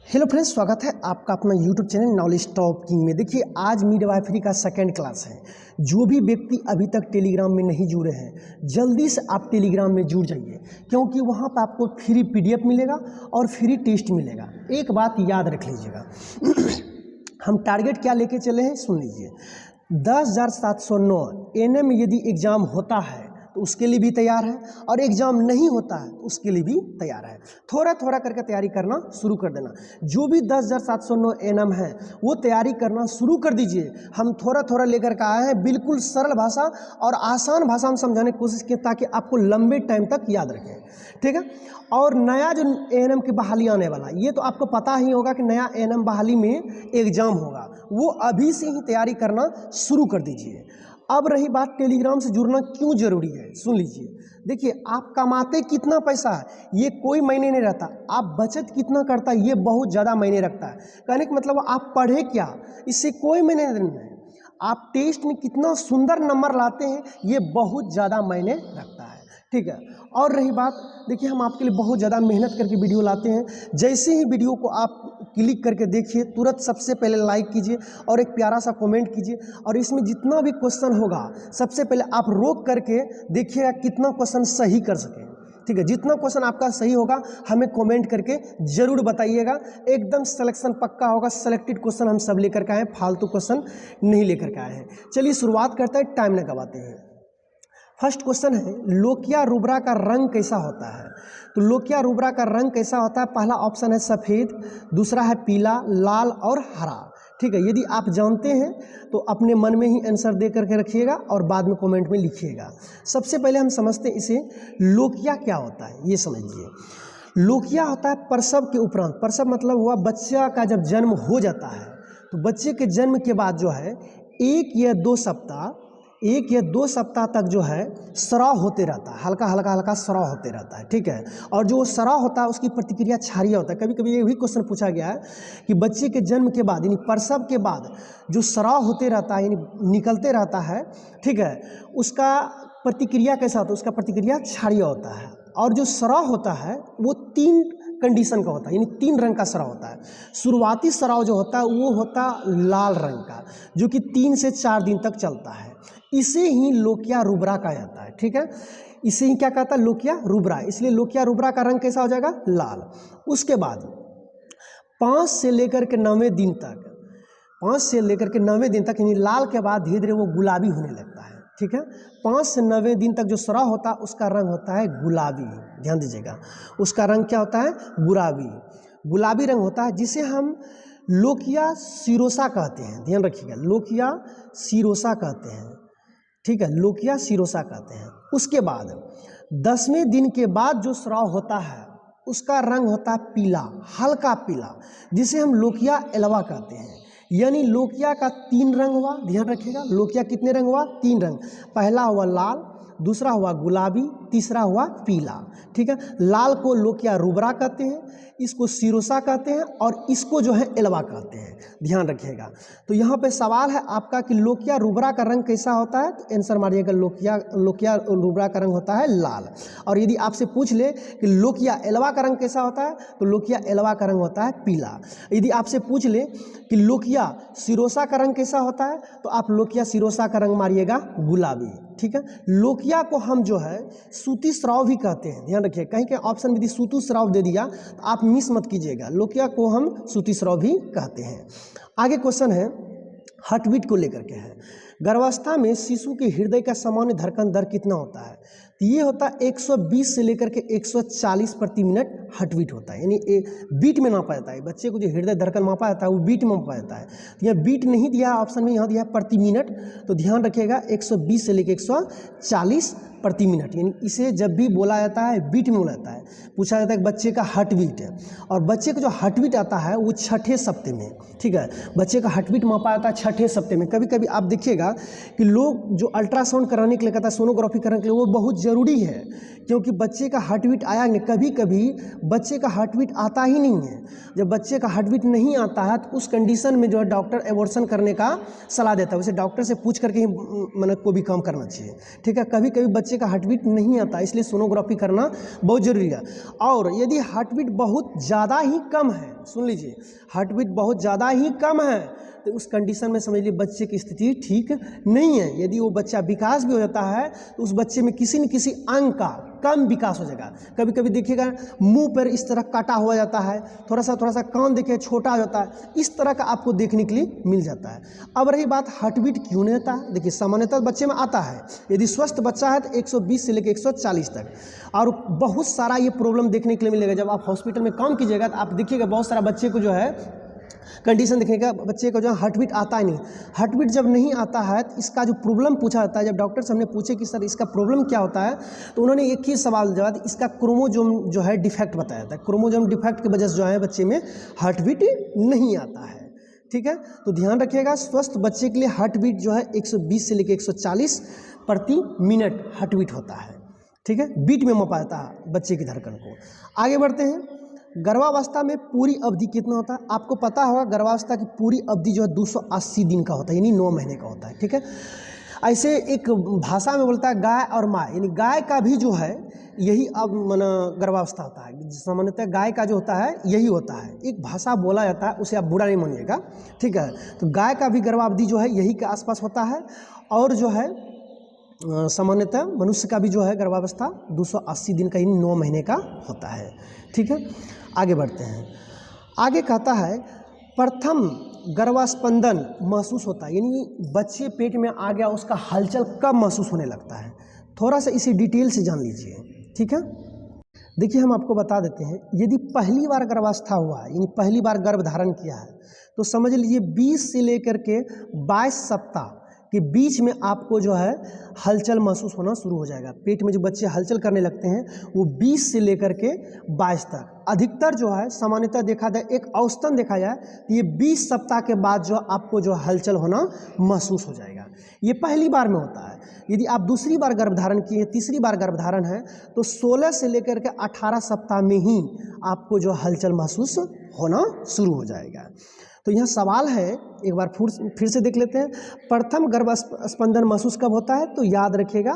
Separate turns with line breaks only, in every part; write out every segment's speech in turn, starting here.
Hello friends, स्वागत है आपका अपना यूट्यूब चैनल नॉलेज टॉकिंग में। देखिए, आज मिडवाइफरी का सेकंड क्लास है। जो भी व्यक्ति अभी तक टेलीग्राम में नहीं जुड़े हैं, जल्दी से आप टेलीग्राम में जुड़ जाइए, क्योंकि वहाँ पर आपको फ्री पीडीएफ मिलेगा और फ्री टेस्ट मिलेगा। एक बात याद रख लीजिएगा हम टारगेट क्या लेके चले हैं, सुन लीजिए। 10,709 एनएम यदि एग्ज़ाम होता है तो उसके लिए भी तैयार है, और एग्ज़ाम नहीं होता है तो उसके लिए भी तैयार है। थोड़ा थोड़ा करके तैयारी करना शुरू कर देना। जो भी 10,709 एनएम है वो तैयारी करना शुरू कर दीजिए। हम थोड़ा थोड़ा लेकर के आए हैं, बिल्कुल सरल भाषा और आसान भाषा में समझाने की कोशिश की, ताकि आपको लंबे टाइम तक याद रखें, ठीक है। और नया जो एएनएम की बहाली आने वाला, ये तो आपको पता ही होगा कि नया एएनएम बहाली में एग्ज़ाम होगा, वो अभी से ही तैयारी करना शुरू कर दीजिए। अब रही बात टेलीग्राम से जुड़ना क्यों ज़रूरी है, सुन लीजिए। देखिए, आप कमाते कितना पैसा है ये कोई मायने नहीं रहता, आप बचत कितना करता है ये बहुत ज़्यादा मायने रखता है। कहने का मतलब आप पढ़े क्या, इससे कोई मायने नहीं है। आप टेस्ट में कितना सुंदर नंबर लाते हैं ये बहुत ज़्यादा मायने रखता है, ठीक है। और रही बात, देखिए, हम आपके लिए बहुत ज़्यादा मेहनत करके वीडियो लाते हैं। जैसे ही वीडियो को आप क्लिक करके देखिए, तुरंत सबसे पहले लाइक कीजिए और एक प्यारा सा कमेंट कीजिए। और इसमें जितना भी क्वेश्चन होगा सबसे पहले आप रोक करके देखिएगा कितना क्वेश्चन सही कर सकें, ठीक है। जितना क्वेश्चन आपका सही होगा हमें कमेंट करके ज़रूर बताइएगा। एकदम सिलेक्शन पक्का होगा, सेलेक्टेड क्वेश्चन हम सब लेकर के आए हैं, फालतू क्वेश्चन नहीं लेकर के आए हैं। चलिए शुरुआत करते हैं, टाइम न गवाते हैं। फर्स्ट क्वेश्चन है, लोकिया रुब्रा का रंग कैसा होता है। तो लोकिया रुब्रा का रंग कैसा होता है, पहला ऑप्शन है सफ़ेद, दूसरा है पीला, लाल और हरा, ठीक है। यदि आप जानते हैं तो अपने मन में ही आंसर दे करके रखिएगा और बाद में कमेंट में लिखिएगा। सबसे पहले हम समझते हैं इसे, लोकिया क्या होता है ये समझिए। लोकिया होता है प्रसव के उपरांत, प्रसव मतलब हुआ बच्चा का जब जन्म हो जाता है तो बच्चे के जन्म के बाद जो है एक या दो सप्ताह तक जो है स्राव होते रहता है, हल्का हल्का स्राव होते रहता है, ठीक है। और जो स्राव होता है उसकी प्रतिक्रिया क्षारीय होता है। कभी कभी ये भी क्वेश्चन पूछा गया है कि बच्चे के जन्म के बाद यानी प्रसव के बाद जो स्राव होते रहता है यानी निकलते रहता है, ठीक है, उसका प्रतिक्रिया कैसा होता है, उसका प्रतिक्रिया क्षारीय होता है। और जो स्राव होता है वो 3 कंडीशन का होता है, यानी 3 रंग का स्राव होता है। शुरुआती स्राव जो होता है वो होता लाल रंग का, जो कि 3 से 4 दिन तक चलता है। इसे ही लोकिया रुब्रा कहा जाता है, ठीक है। इसे ही क्या कहता है, लोकिया रुब्रा। इसलिए लोकिया रुब्रा का रंग कैसा हो जाएगा, लाल। उसके बाद 5 से लेकर के 9वें दिन तक, 5 से लेकर के 9वें दिन तक यानी लाल के बाद धीरे धीरे वो गुलाबी होने लगता है, ठीक है। 5 से 9वें दिन तक जो स्राव होता है उसका रंग होता है गुलाबी, ध्यान दीजिएगा। उसका रंग क्या होता है, गुलाबी रंग होता है, जिसे हम लोकिया सिरोसा कहते हैं। ध्यान रखिएगा, लोकिया सिरोसा कहते हैं, ठीक है, लोकिया सिरोसा कहते हैं। उसके बाद 10वें दिन के बाद जो स्राव होता है उसका रंग होता है पीला, हल्का पीला, जिसे हम लोकिया एलवा कहते हैं। यानी लोकिया का 3 रंग हुआ, ध्यान रखिएगा। लोकिया कितने रंग हुआ, 3 रंग। पहला हुआ लाल, दूसरा हुआ गुलाबी, तीसरा हुआ पीला, ठीक है। लाल को लोकिया रुब्रा कहते हैं, इसको सिरोसा कहते हैं, और इसको जो है एलवा कहते हैं, ध्यान रखिएगा। तो यहाँ पे सवाल है आपका कि लोकिया रुब्रा का रंग कैसा होता है, तो आंसर मारिएगा लोकिया रुब्रा का रंग होता है लाल। और यदि आपसे पूछ ले कि लोकिया एलवा का रंग कैसा होता है, तो लोकिया एलवा का रंग होता है पीला। यदि आपसे पूछ ले कि लोकिया सिरोसा का रंग कैसा होता है, तो आप लोकिया सिरोसा का रंग मारिएगा गुलाबी, ठीक है। लोकिया को हम जो है सूती स्राव भी कहते हैं, ध्यान रखिए। कहीं के ऑप्शन में यदि सूती स्राव दे दिया तो आप मिस मत कीजिएगा, लोकिया को हम सूती स्राव भी कहते हैं। आगे क्वेश्चन है, हार्ट बीट को लेकर के है। गर्भावस्था में शिशु के हृदय का सामान्य धड़कन दर कितना होता है, तो ये होता है 120 से लेकर के 140 प्रति मिनट हार्ट बीट होता है। यानी बीट में नापा जाता है, बच्चे को जो हृदय धड़कन मापा जाता है वो बीट में मापा जाता है। तो यहाँ बीट नहीं दिया ऑप्शन में, यहाँ दिया प्रति मिनट। तो ध्यान रखिएगा 120 से लेकर 140 प्रति मिनट, यानी इसे जब भी बोला जाता है बीट में बोला जाता है। पूछा जाता है कि बच्चे का हार्ट बीट है, और बच्चे का जो हार्ट बीट आता है वो 6ठे सप्ताह में, ठीक है। बच्चे का हार्ट बीट मापा जाता है 6ठे सप्ताह में। कभी कभी आप देखिएगा कि लोग जो अल्ट्रासाउंड कराने के लिए कहता है, सोनोग्राफी कराने के लिए, वो बहुत ज़रूरी है क्योंकि बच्चे का हार्ट बीट आया नहीं। कभी कभी बच्चे का हार्ट बीट आता ही नहीं है। जब बच्चे का हार्ट बीट नहीं आता है तो उस कंडीशन में जो है डॉक्टर एबॉर्शन करने का सलाह देता है। वैसे डॉक्टर से पूछ करके ही मतलब को भी काम करना चाहिए, ठीक है। कभी कभी बच्चे का हार्ट बीट नहीं आता, इसलिए सोनोग्राफी करना बहुत ज़रूरी है। और यदि हार्ट बीट बहुत ज़्यादा ही कम है, सुन लीजिए, हार्ट बीट बहुत ज़्यादा ही कम है तो उस कंडीशन में समझ लीजिए बच्चे की स्थिति ठीक नहीं है। यदि वो बच्चा विकास भी हो जाता है तो उस बच्चे में किसी न किसी अंग का कम विकास हो जाएगा। कभी कभी देखिएगा मुंह पर इस तरह काटा हुआ जाता है, थोड़ा सा कान देखिए छोटा हो जाता है, इस तरह का आपको देखने के लिए मिल जाता है। अब रही बात हार्ट बीट क्यों नहीं आता है, देखिए सामान्यतः बच्चे में आता है। यदि स्वस्थ बच्चा है तो 120 से लेकर 140 तक, और बहुत सारा ये प्रॉब्लम देखने के लिए मिलेगा। जब आप हॉस्पिटल में काम कीजिएगा तो आप देखिएगा बहुत सारा बच्चे को जो है कंडीशन दिखेगा, बच्चे को जो हार्ट बीट आता ही नहीं। हार्ट बीट जब नहीं आता है तो इसका जो प्रॉब्लम पूछा जाता है, जब डॉक्टर से हमने पूछे कि सर इसका प्रॉब्लम क्या होता है, तो उन्होंने एक ही सवाल जवाब, इसका क्रोमोसोम जो है डिफेक्ट बताया जाता है। क्रोमोसोम डिफेक्ट की वजह से जो है बच्चे में हार्ट बीट नहीं आता है, ठीक है। तो ध्यान रखिएगा, स्वस्थ बच्चे के लिए हार्ट बीट जो है 120 से लेकर 140 प्रति मिनट हार्ट बीट होता है, ठीक है। बीट में मापा जाता है बच्चे की धड़कन को। आगे बढ़ते हैं। गर्भावस्था में पूरी अवधि कितना होता है, आपको पता होगा गर्भावस्था की पूरी अवधि जो है 280 दिन का होता है, यानी 9 महीने का होता है, ठीक है। ऐसे एक भाषा में बोलता है गाय और माँ, यानी गाय का भी जो है यही अब माना गर्भावस्था होता है। सामान्यतः गाय का जो होता है यही होता है, एक भाषा बोला जाता है, उसे आप बुरा नहीं मानिएगा, ठीक है। तो गाय का भी गर्भावधि जो है यही के आसपास होता है, और जो है सामान्यतः मनुष्य का भी जो है गर्भावस्था 280 दिन का, यानी 9 महीने का होता है, ठीक है। आगे बढ़ते हैं। आगे कहता है प्रथम गर्भस्पंदन महसूस होता है, यानी बच्चे पेट में आ गया उसका हलचल कब महसूस होने लगता है, थोड़ा सा इसी डिटेल से जान लीजिए, ठीक है। देखिए हम आपको बता देते हैं, यदि पहली बार गर्भावस्था हुआ है, यानी पहली बार गर्भ धारण किया है, तो समझ लीजिए 20 से लेकर के 22 सप्ताह के बीच में आपको जो है हलचल महसूस होना शुरू हो जाएगा। पेट में जो बच्चे हलचल करने लगते हैं वो 20 से लेकर के 22 तक, अधिकतर जो है सामान्यतः देखा जाए, एक औसतन देखा जाए तो ये 20 सप्ताह के बाद जो आपको जो हलचल होना महसूस हो जाएगा। ये पहली बार में होता है। यदि आप दूसरी बार गर्भधारण किए, तीसरी बार गर्भधारण है, तो 16 से लेकर के 18 सप्ताह में ही आपको जो हलचल महसूस होना शुरू हो जाएगा। तो यह सवाल है, एक बार फिर से देख लेते हैं। प्रथम गर्भस्पंदन महसूस कब होता है, तो याद रखिएगा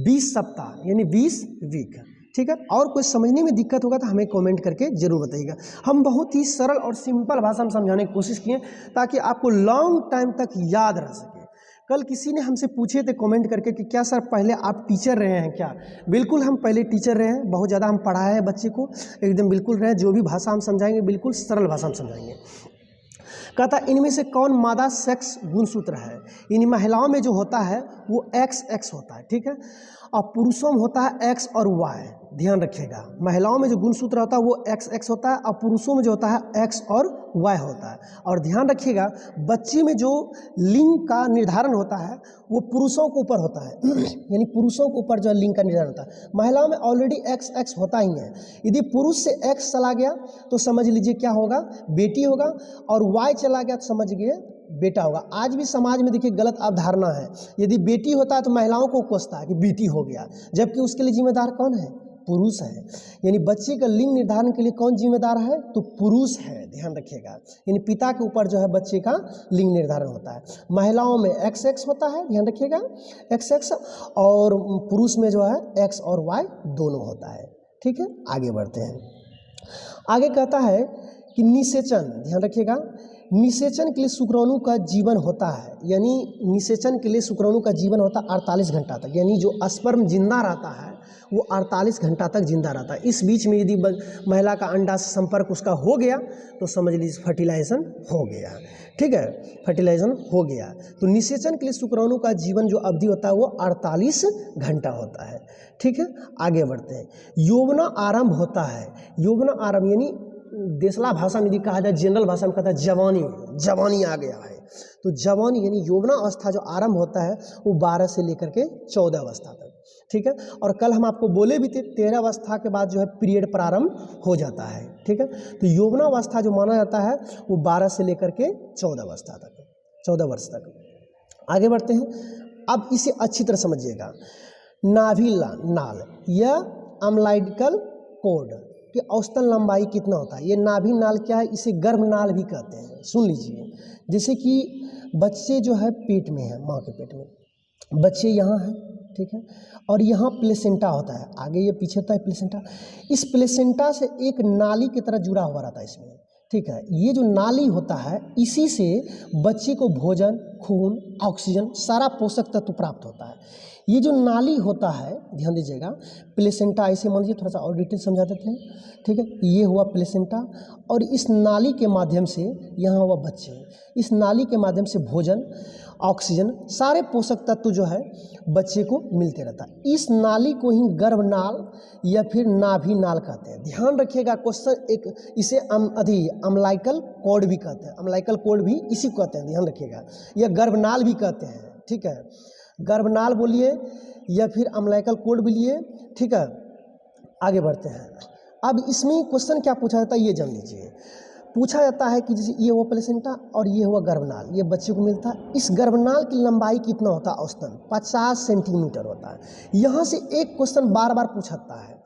20 सप्ताह, यानी 20 वीक, ठीक है। और कोई समझने में दिक्कत होगा तो हमें कमेंट करके जरूर बताइएगा। हम बहुत ही सरल और सिंपल भाषा में समझाने की कोशिश किए ताकि आपको लॉन्ग टाइम तक याद रह सके। कल किसी ने हमसे पूछे थे कमेंट करके कि क्या सर पहले आप टीचर रहे हैं क्या? बिल्कुल हम पहले टीचर रहे हैं, बहुत ज़्यादा हम पढ़ाए हैं बच्चे को, एकदम बिल्कुल रहे। जो भी भाषा हम समझाएंगे बिल्कुल सरल भाषा में समझाएंगे। कहता इनमें से कौन मादा सेक्स गुणसूत्र है, इन महिलाओं में जो होता है वो XX होता है, ठीक है, और पुरुषों में होता है X और Y। ध्यान रखिएगा, महिलाओं में जो गुणसूत्र होता है वो XX होता है और पुरुषों में जो होता है X और Y होता है। और ध्यान रखिएगा बच्चे में जो लिंग का निर्धारण होता है वो पुरुषों के ऊपर होता है यानी पुरुषों के ऊपर जो लिंग का निर्धारण होता है। महिलाओं में ऑलरेडी XX होता ही है। यदि पुरुष से X चला गया तो समझ लीजिए क्या होगा, बेटी होगा, और Y चला गया तो समझिए बेटा होगा। आज भी समाज में देखिए गलत अवधारणा है, यदि बेटी होता है तो महिलाओं को कोसता है कि बेटी हो गया, जबकि उसके लिए जिम्मेदार कौन है, पुरुष है। यानी बच्चे का लिंग निर्धारण के लिए कौन जिम्मेदार है, तो पुरुष है। ध्यान रखिएगा, यानी पिता के ऊपर जो है बच्चे का लिंग निर्धारण होता है। महिलाओं में XX होता है, ध्यान रखिएगा XX, और पुरुष में जो है X और Y दोनों होता है, ठीक है। आगे बढ़ते हैं। आगे कहता है कि निषेचन, ध्यान रखिएगा, निषेचन के लिए शुक्राणु का जीवन होता है, यानी निषेचन के लिए शुक्राणु का जीवन होता है 48 घंटा तक, यानी जो स्पर्म जिंदा रहता है वो 48 घंटा तक जिंदा रहता है। इस बीच में यदि महिला का अंडा से संपर्क उसका हो गया तो समझ लीजिए फर्टिलाइजेशन हो गया, ठीक है, फर्टिलाइजेशन हो गया। तो निषेचन के लिए शुक्राणु का जीवन जो अवधि होता है वो 48 घंटा होता है, ठीक है। आगे बढ़ते हैं। यौवना आरंभ होता है, यौवना आरंभ यानी देशला भाषा में यदि कहा जाए, जनरल भाषा में कहता है जवानी, जवानी आ गया है। तो जवानी यानी यौवना अवस्था जो आरंभ होता है वो 12 से लेकर के 14 अवस्था तक, ठीक है। और कल हम आपको बोले भी थे 13 अवस्था के बाद जो है पीरियड प्रारंभ हो जाता है, ठीक है। तो यौवना अवस्था जो माना जाता है वो 12 से लेकर के 14 अवस्था तक, 14 वर्ष तक। आगे बढ़ते हैं। अब इसे अच्छी तरह समझिएगा। नाभि नाल या अम्लाइकल कॉर्ड की औसतन लंबाई कितना होता है। ये नाभि नाल क्या है, इसे गर्भनाल भी कहते हैं। सुन लीजिए, जैसे कि बच्चे जो है पेट में है, माँ के पेट में बच्चे यहाँ हैं, ठीक है, और यहाँ प्लेसेंटा होता है, आगे ये पीछे होता है प्लेसेंटा। इस प्लेसेंटा से एक नाली की तरह जुड़ा हुआ रहता है इसमें, ठीक है। ये जो नाली होता है इसी से बच्चे को भोजन, खून, ऑक्सीजन, सारा पोषक तत्व प्राप्त होता है। ये जो नाली होता है, ध्यान दीजिएगा, प्लेसेंटा ऐसे मान लीजिए, थोड़ा सा और डिटेल समझा देते हैं, ठीक है। ये हुआ प्लेसेंटा और इस नाली के माध्यम से यहाँ हुआ बच्चे, इस नाली के माध्यम से भोजन, ऑक्सीजन, सारे पोषक तत्व जो है बच्चे को मिलते रहता है। इस नाली को ही गर्भनाल या फिर नाभि नाल कहते हैं। ध्यान रखिएगा क्वेश्चन एक, इसे अम्लाइकल कॉर्ड भी कहते हैं, अम्लाइकल कॉर्ड भी इसी को कहते हैं, ध्यान रखिएगा। यह गर्भनाल भी कहते हैं, ठीक है, गर्भनाल बोलिए या फिर अम्लाइकल कॉर्ड बोलिए, ठीक है। आगे बढ़ते हैं। अब इसमें क्वेश्चन क्या पूछा जाता है ये जान लीजिए। पूछा जाता है कि जैसे ये हुआ प्लेसेंटा और ये हुआ गर्भनाल, ये बच्चे को मिलता है। इस गर्भनाल की लंबाई कितना होता है, औसतन 50 सेंटीमीटर होता है। यहाँ से एक क्वेश्चन बार बार पूछता है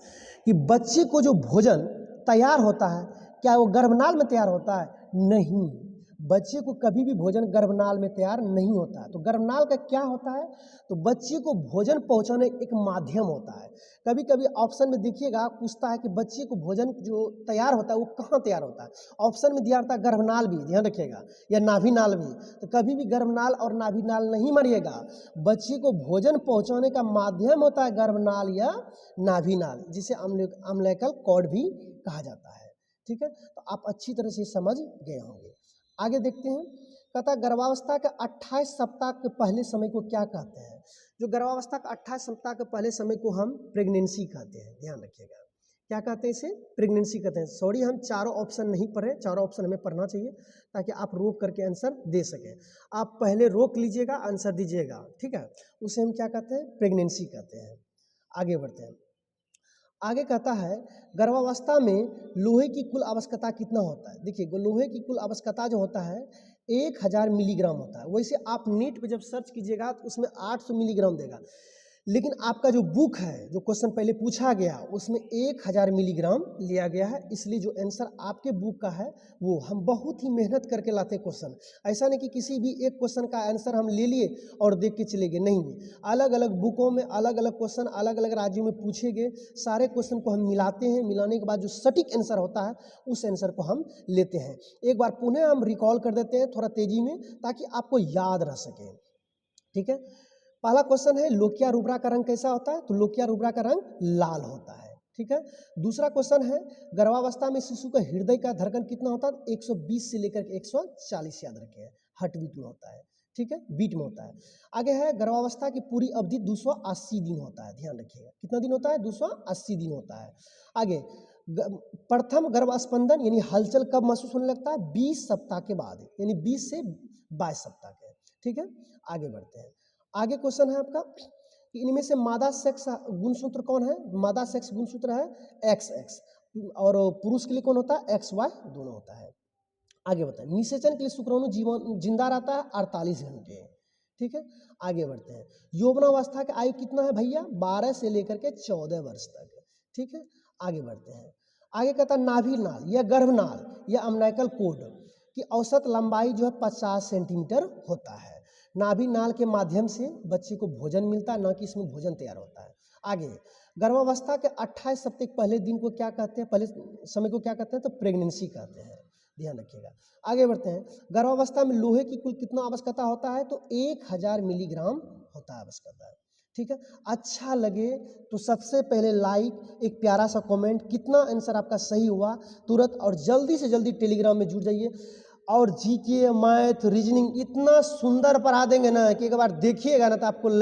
कि बच्चे को जो भोजन तैयार होता है क्या वो गर्भनाल में तैयार होता है? नहीं, बच्चे को कभी भी भोजन गर्भनाल में तैयार नहीं होता है। तो गर्भनाल का क्या होता है, तो बच्चे को भोजन पहुंचाने एक माध्यम होता है। कभी कभी ऑप्शन में देखिएगा पूछता है कि बच्चे को भोजन जो तैयार होता है वो कहाँ तैयार होता है। ऑप्शन में दिया रहता है गर्भनाल भी, ध्यान रखिएगा, या नाभिनाल भी। तो कभी भी गर्भनाल और नाभिनाल नहीं मानिएगा, बच्चे को भोजन पहुँचाने का माध्यम होता है गर्भनाल या नाभिनाल, जिसे अम्लाइकल कॉर्ड भी कहा जाता है, ठीक है। तो आप अच्छी तरह से समझ गए होंगे। आगे देखते हैं, कहता गर्भावस्था के 28 सप्ताह के पहले समय को क्या कहते हैं। जो गर्भावस्था का 28 सप्ताह के पहले समय को हम प्रेगनेंसी कहते हैं, ध्यान रखिएगा। क्या कहते हैं इसे? प्रेगनेंसी कहते हैं। सॉरी, हम चारों ऑप्शन नहीं पढ़े, चारों ऑप्शन हमें पढ़ना चाहिए ताकि आप रोक करके आंसर दे सकें। आप पहले रोक लीजिएगा, आंसर दीजिएगा, ठीक है। उसे हम क्या कहते हैं? प्रेगनेंसी कहते हैं। आगे बढ़ते हैं। आगे कहता है गर्भावस्था में लोहे की कुल आवश्यकता कितना होता है। देखिए, लोहे की कुल आवश्यकता जो होता है 1000 मिलीग्राम होता है। वैसे आप नेट पे जब सर्च कीजिएगा तो उसमें 800 मिलीग्राम देगा, लेकिन आपका जो बुक है, जो क्वेश्चन पहले पूछा गया, उसमें 1000 मिलीग्राम लिया गया है। इसलिए जो आंसर आपके बुक का है वो हम बहुत ही मेहनत करके लाते क्वेश्चन। ऐसा नहीं कि किसी भी एक क्वेश्चन का आंसर हम ले लिए और देख के चले गए, नहीं। अलग अलग बुकों में अलग अलग क्वेश्चन अलग अलग राज्यों में पूछे गए, सारे क्वेश्चन को हम मिलाते हैं। मिलाने के बाद जो सटीक आंसर होता है उस आंसर को हम लेते हैं। एक बार पुनः हम रिकॉल कर देते हैं थोड़ा तेजी में, ताकि आपको याद रह सके, ठीक है। पहला क्वेश्चन है लोकिया रुब्रा का रंग कैसा होता है, तो लोकिया रुब्रा का रंग लाल होता है, ठीक है। दूसरा क्वेश्चन है गर्भावस्था में शिशु का हृदय का धड़कन कितना होता है, 120 से लेकर 140, याद रखें, हार्ट बीट में होता है, ठीक है, बीट में होता है। आगे है गर्भावस्था की पूरी अवधि 280 दिन होता है, ध्यान रखिएगा। कितना दिन होता है? 280 दिन होता है। आगे प्रथम गर्भस्पंदन यानी हलचल कब महसूस होने लगता है? 20 सप्ताह के बाद, यानी 20 से 22 सप्ताह के, ठीक है। आगे बढ़ते हैं। आगे क्वेश्चन है आपका कि इनमें से मादा सेक्स गुणसूत्र कौन है? मादा सेक्स गुणसूत्र है XX, और पुरुष के लिए कौन होता है? XY दोनों होता है। आगे बताएं, निषेचन के लिए शुक्राणु जीवन जिंदा रहता है 48 घंटे, ठीक है। आगे बढ़ते हैं। यौवनावस्था की आयु कितना है भैया? 12 से लेकर के 14 वर्ष तक, ठीक है। आगे बढ़ते हैं। आगे कहता है नाभि नाल या गर्भनाल या अम्लाइकल कॉर्ड की औसत लंबाई जो है 50 सेंटीमीटर होता है। नाभि नाल के माध्यम से बच्चे को भोजन मिलता है, ना कि इसमें भोजन तैयार होता है। आगे गर्भावस्था के 28 सप्ताह के पहले दिन को क्या कहते हैं, पहले समय को क्या कहते हैं? तो प्रेगनेंसी कहते हैं, ध्यान रखिएगा। आगे बढ़ते हैं। गर्भावस्था में लोहे की कुल कितना आवश्यकता होता है? तो 1000 मिलीग्राम होता है आवश्यकता, ठीक है। अच्छा लगे तो सबसे पहले लाइक, एक प्यारा सा कमेंट, कितना आंसर आपका सही हुआ तुरंत, और जल्दी से जल्दी टेलीग्राम में जुड़ जाइए। और जीके, मैथ, रीजनिंग इतना सुंदर पढ़ा देंगे ना कि एक बार देखिएगा ना तो आपको